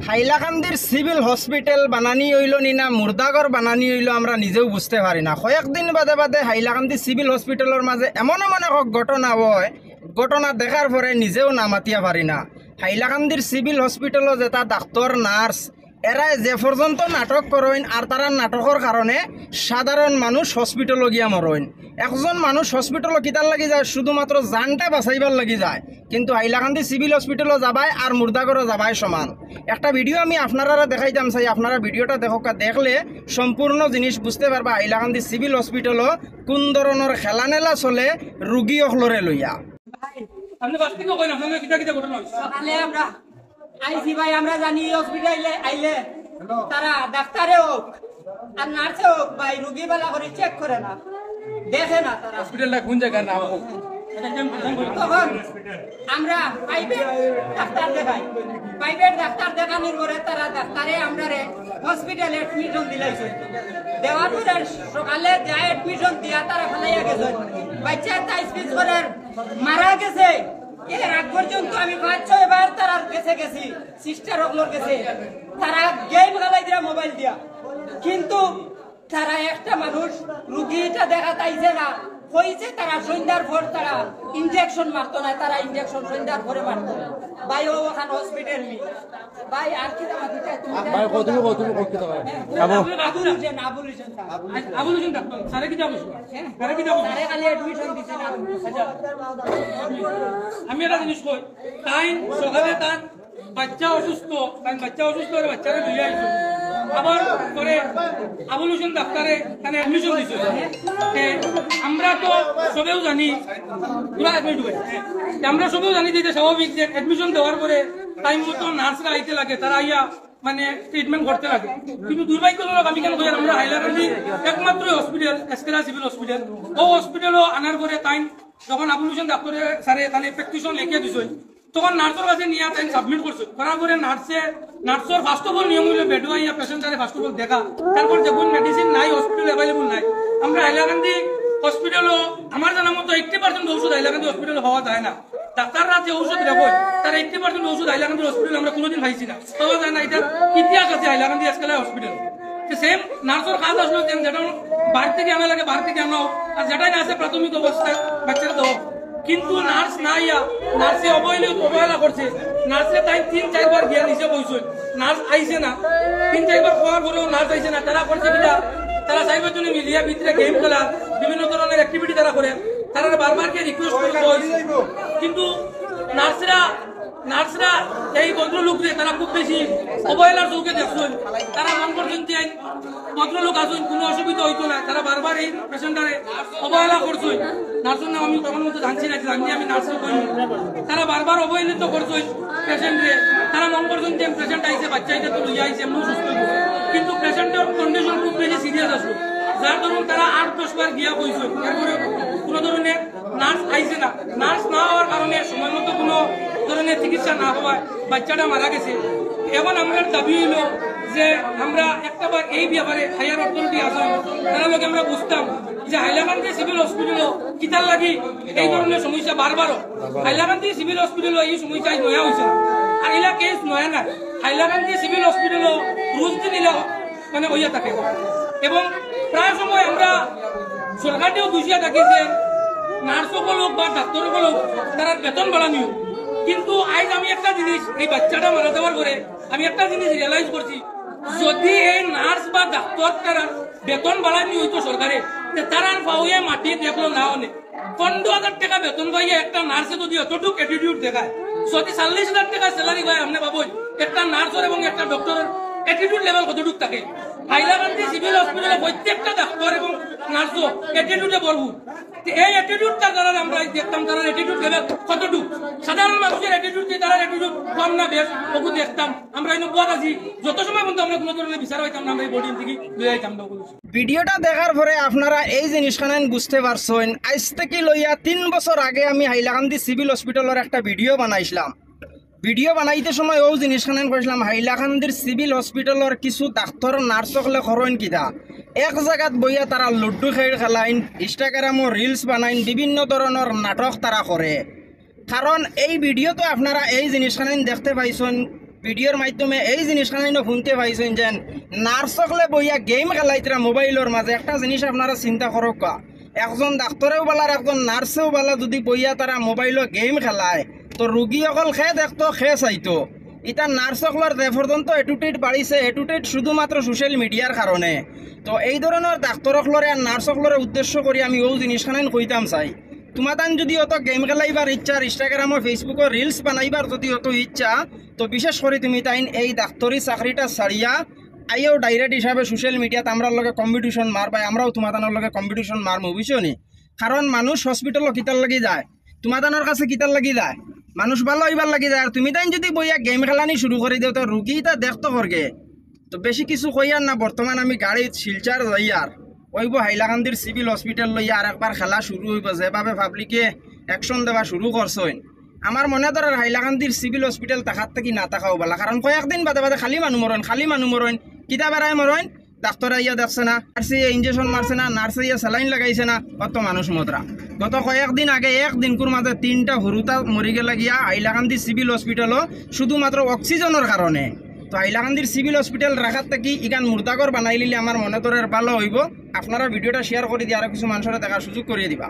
হাইলাকান্দির civil hospital বানানি হইল নি না মুর্দাগর বানানি হইল আমরা নিজেও বুঝতে পারি না। কয়েকদিন বাদে বাদে হাইলাকান্দি সিভিল হসপিটালের মাঝে এমন এমন এক ঘটনা হয়, ঘটনা দেখার পরে নিজেও নামাতিয়া পারি না। হাইলাকান্দির সিভিল হসপিটালও যেটা ডাক্তার নার্স এরা যে পর্যন্ত নাটক করেন আর তারা নাটকের কারণে সাধারণ মানুষ হসপিটালও গিয়া মরেন। একজন মানুষ হসপিটালও কিতার লাগি যায় শুধুমাত্র জানটা বাঁচাইবার লাগি যায়, কিন্তু হাইলাকান্দি সিভিল হসপিটালও যাবায় আর মুর্দাগরও যাবায় সমান। একটা ভিডিও আমি আপনারা দেখাইতাম চাই, আপনারা ভিডিওটা দেখলে সম্পূর্ণ জিনিস বুঝতে পারবা হাইলাকান্দি সিভিল হসপিটালও কোন ধরনের খেলানেলা চলে রুগী অখলরে লইয়া। আইসি ভাই আমরা জানি হসপিটালে আইলে তারা ডাক্তারে হোক আর নার্সে হোক ভাই রুগী বেলা করে চেক করে না, দেখে না তারা হসপিটালটা কোন জায়গার নাম হোক। তখন আমরা প্রাইভেট ডাক্তার দেখাই, প্রাইভেট ডাক্তার দেখানোর পরে তারা ডাক্তারে আমরা হসপিটালে এডমিশন দিলাইছে। দেওয়ার পরে সকালে যায় এডমিশন দিয়া তারা ফেলাইয়া গেছে, বাচ্চা তাই স্পিচ করে মারা গেছে। এর আগ পর্যন্ত আমি 5-6 বার তারা গেছি সিস্টার হকলোর গেছে, তারা গেম খেলাই দিয়া মোবাইল দিয়া, কিন্তু তারা একটা মানুষ রুগীটা দেখা তাইছে না হয়েছে। তারা সন্ধ্যার পর তারা ইনজেকশন মারতো না, তারা ইনজেকশন সন্ধ্যার পরে মারতো। ভাই ও ওখানে হসপিটাল নি ভাই আর কি দাম দিতে তুমি ভাই কতটুকু করতে হবে আবুল হোসেন ডাক্তার সারে কি যাবো সারে কি যাবো সারে খালি এডমিশন দিছে না। আমি একটা জিনিস কই, তাই সকালে তার বাচ্চা অসুস্থ, তাই বাচ্চা অসুস্থ করে বাচ্চারা লইয়া আইছো, আবার পরে আবুল হোসেন ডাক্তারে তাহলে এডমিশন দিছে। আমরা তো সবেও জানি আমরা সবেও জানি যে স্বাভাবিক যে এডমিশন দেওয়ার পরে টাইম মতো নার্সরা আইতে লাগে, তারা আইয়া মানে ট্রিটমেন্ট করতে লাগে। কিন্তু দুর্ভাগ্যজনক আমি কেন বলি, আমরা হাইলাকান্দি একমাত্র হসপিটাল এসকেলা সিভিল হসপিটাল, ও হসপিটালও আনার পরে তাই যখন আবুল হোসেন ডাক্তারে স্যারে তাহলে প্রেসক্রিপশন লিখে দিছে, তখন নার্সের কাছে নিয়ে তাই সাবমিট করছে। করার পরে নার্সের ফার্স্ট অফ অল নিয়ম হইলে বেডও আইয়া পেশেন্টারে ফার্স্ট অফ অল দেখা, তারপর যখন মেডিসিন নাই হসপিটাল অ্যাভেলেবল নাই। আমরা হাইলাকান্দি হসপিটালও আমার জানার মতো 80% ঔষধ হাইলাকান্দি হসপিটালে পাওয়া যায় না। ডাক্তাররা যে ঔষধ দেখেন তার 80% ঔষধ হাইলাকান্দি হসপিটাল আমরা কোনোদিন পাইছি না, পাওয়া যায় না। এটা ইতিহাস আছে হাইলাকান্দি এসকেলা হসপিটাল। সেম নার্সের কাজ আসলো যেটা বাড়ি থেকে আনা লাগে বাড়ি থেকে আনাও, আর যেটাই না আছে প্রাথমিক অবস্থায় বাচ্চারা দেওয়া। কিন্তু নার্স না ইয়া নার্সে অবহেলা করছে। নার্সে তাই 3-4 বার গিয়া নিচে বইছে, নার্স আইছে না। 3-4 বার খাওয়ার পরেও নার্স আইছে না। তারা করছে কিনা, তারা সাইবার জন্য মিলিয়া ভিতরে গেম খেলা বিভিন্ন ধরনের অ্যাক্টিভিটি তারা করে, তারা বারবার গিয়ে রিকোয়েস্ট করে, কিন্তু নার্সরা এই ভদ্রলোকদের তারা খুব বেশি অবহেলার চৌকে দেখছেন। তারা মন করছেন যে ভদ্রলোক আসুন কোনো অসুবিধা হইতো না, তারা বারবার এই পেশেন্টারে অবহেলা করছেন। নার্সের নাম আমি তখন মতো জানছি না, জানি আমি নার্সের কই, তারা বারবার অবহেলিত করছেন পেশেন্টরে। তারা মন করছেন যে পেশেন্ট আইসে বাচ্চা আইসে তো লইয়া আইসে এমন সুস্থ, কিন্তু পেশেন্টের কন্ডিশন খুব বেশি সিরিয়াস আসলো, যার ধরুন তারা 8-10 বার গিয়া কইছে, এরপরে কোনো ধরনের নার্স আইসে না। নার্স না হওয়ার কারণে সময় মতো কোনো ধরনের চিকিৎসা না হওয়ায় বাচ্চাটা মারা গেছে। এখন আমার দাবি হইল যে আমরা একটাবার এই ব্যাপারে হায়ার অথরিটি আসেন, তারা লোক আমরা বুঝতাম যে হাইলাকান্দি সিভিল হসপিটালও কিতার লাগি এই ধরনের সমস্যা বারবারও। হাইলাকান্দি সিভিল হসপিটালও এই সমস্যা নয়া হয়েছে না, আর এলা কেস নয়া না। হাইলাকান্দি সিভিল হসপিটালও রোজ দিন এলা মানে হইয়া থাকে, এবং প্রায় সময় আমরা সরকারটিও দুষিয়া থাকি যে নার্সকল হোক বা ডাক্তারসকল হোক তারা বেতন বাড়ানিও। কিন্তু আজ আমি একটা জিনিস এই বাচ্চাটা মারা যাওয়ার পরে আমি একটা জিনিস রিয়েলাইজ করছি, যদি এই নার্স বা ডাক্তার তারা বেতন বাড়ানি হইতো সরকারে, তারা পাওয়া মাটি দেখলো না অনেক 15,000 টাকা বেতন পাইয়া একটা নার্সে যদি এতটুকু অ্যাটিটিউড দেখায়, যদি 40,000 টাকা স্যালারি পায়, আপনি ভাবুন একটা নার্সের এবং একটা ডক্টরের অ্যাটিটিউড লেভেল কতটুকু থাকে। হাইলাকান্দি সিভিল হসপিটালে প্রত্যেকটা ডাক্তার এবং নার্সও অ্যাটিটিউডে বলবো, এই অ্যাটিটিউডটা দ্বারা আমরা দেখতাম তারা অ্যাটিটিউড লেভেল কতটুকু। সাধারণ মানুষের অ্যাটিটিউড তারা অ্যাটিটিউড কম না বেশ ওকে দেখতাম আমরা। এই নব্বত আছি যত সময় পর্যন্ত আমরা কোনো ধরনের বিচার হইতাম না, আমরা এই বোর্ডিং থেকে লইয়া আইতাম না। ভিডিওটা দেখার পরে আপনারা এই জিনিসখান বুঝতে পারছেন। আজ থেকে লইয়া 3 বছর আগে আমি হাইলাকান্দি সিভিল হসপিটালের একটা ভিডিও বানাইছিলাম। ভিডিও বানাইতে সময় ও জিনিসখান কইছিলাম হাইলাকান্দির সিভিল হসপিটালের কিছু ডাক্তার নার্স হলে খরণ কিনা এক জায়গাত বইয়া তারা লুড্ডু খেলাইন, ইনস্টাগ্রামও রিলস বানাইন, বিভিন্ন ধরনের নাটক তারা করে। কারণ এই ভিডিওতে আপনারা এই জিনিসখান দেখতে পাইছেন ভিডিওর মাধ্যমে এই জিনিসখানি শুনতে পাইছেন যে নার্স সকলে বইয়া গেম খেলাইতরা মোবাইলের মাঝে। একটা জিনিস আপনারা চিন্তা করো কা, একজন ডাক্তরেও বলার একজন নার্সেও বলা যদি বইয়া তারা মোবাইলত গেম খেলায় তো রুগী অকল খেয়ে দেখতো খেয়ে চাইতো। এটা নার্স সকলের যে পর্যন্ত এটুটেট বাড়িছে এটুটেট শুধুমাত্র সোশ্যাল মিডিয়ার কারণে। তো এই ধরনের ডাক্তর সকলরে আর নার্স সকলরে উদ্দেশ্য করে আমি ও জিনিসখানি কইতাম চাই, তোমাদান যদি অত গেম খেলাইবার ইচ্ছা, ইনস্টাগ্রাম ও ফেসবুকে রিলস বানাইবার যদি অত ইচ্ছা, তো বিশেষ করে তুমি তাইন এই ডাক্তারি চাকরিটা ছাড়িয়া আইও ডাইরেক্ট হিসাবে সোশ্যাল মিডিয়াত আমরা লগে কম্পিটিশন মারবা, আমরাও তোমাদানোর লগে কম্পিটিশন মারমু, বুঝছো নি? কারণ মানুষ হসপিটালও কিতার লাগি যায়, তোমাদানোর কাছে কিতার লাগি যায়, মানুষ ভালো হইবার লাগি যায়। আর তুমি তাইন যদি বইয়া গেম খেলানি শুরু করে দিও তো রুগী তা দেখতো করগে। তো বেশি কিছু কইয়ার না, বর্তমান আমি গাড়িত শিলচার যাইয়ার ওইব হাইলাকান্দির সিভিল হসপিটাল লইয়া আর একবার খেলা শুরু হইব, যেভাবে পাবলিকে অ্যাকশন দেওয়া শুরু করছেন। আমার মনে ধরার হাইলাকান্দির সিভিল হসপিটাল তাকার থেকে না তাকাও বলা, কারণ কয়েকদিন বাদে বাদে খালি মানুষ মরেন কিতা বেড়ায় মরেন, ডাক্তার ইয়া দেখছে না, নার্সে ইঞ্জেকশন মারছে না, নার্সে ইয়া স্যালাইন লাগাইছে না, কত মানুষ মতরা। গত কয়েকদিন আগে একদিনকুর মাঝে 3টা হরুতা মরি গেলে গিয়া হাইলাকান্দি সিভিল হসপিটালও শুধুমাত্র অক্সিজেনের কারণে। তো হাইলাকান্দির সিভিল হসপিটাল রাখার থেকে ইগান মুর্দাগর বানাই লিলে আমার মনে ধরার ভালো হইব। আপনারা ভিডিওটা শেয়ার করে দিয়ে আরো কিছু মানুষের দেখার সুযোগ করিয়ে দিবা।